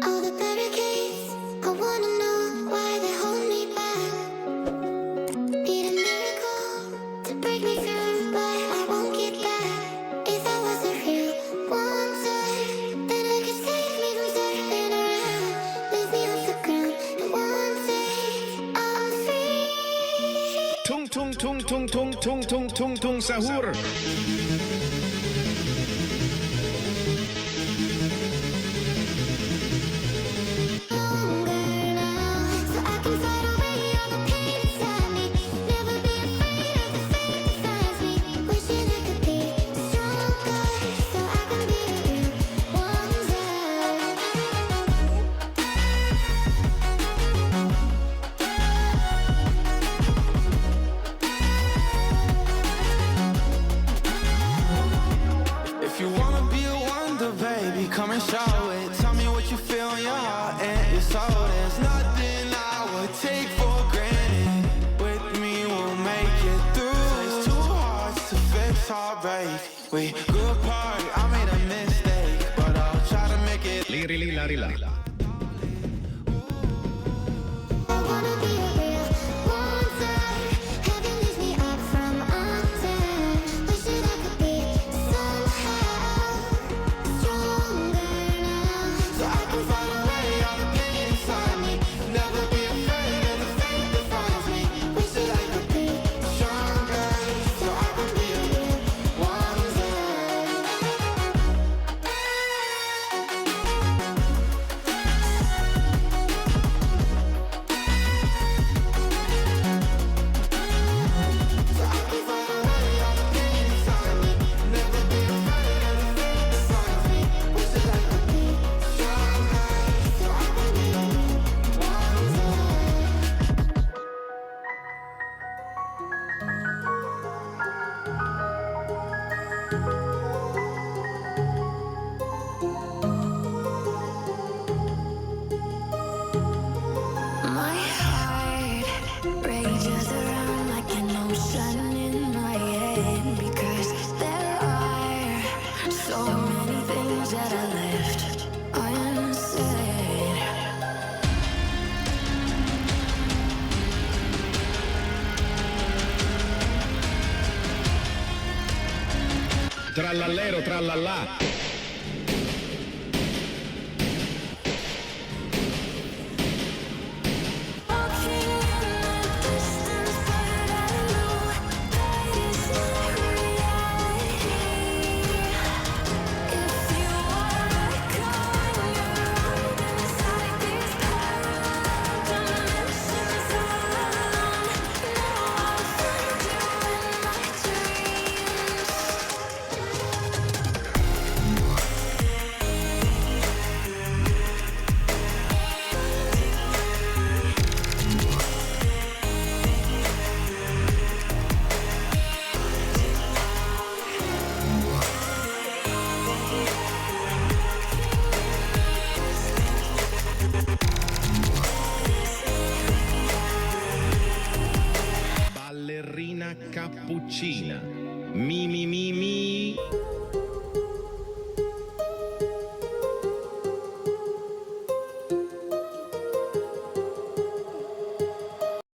All the barricades, I wanna know why they hold me back. Need a miracle to break me through, but I won't get back. If I wasn't real one time, then I could save me from circling around. Lift me off the ground, and one day I'm free. Tung tung tung tung tung tung tung tung tung sahur. If you wanna be a wonder, baby, come and show it. Tell me what you feel in your heart and your soul. There's nothing I would take for granted. With me, we'll make it through. It's two hearts to fix heartbreak. We grew apart, I made a mistake, but I'll try to make it. Liri li lari la. I wanna be a real wonder. Heaven lifts me up from under. Wishing I could be somehow stronger now, So I can find a way out of pain inside me. Never be afraid of the fate that finds me. wish that I could be stronger, so I can be a real wonder. So I can find a way out of pain inside me. Never be afraid of the fate that finds me. Wish that I could be stronger, so I can be a real wonder. My heart rages around like an ocean in my head, because there are so many things that I left unsaid. Trallallero trallallà. Walking in the distance, but I know that it's not reality. If you wanna come around inside these parallel dimensions all alone, know I'll find you in my dreams. Ballerina cappuccina. Mi mi mi mi.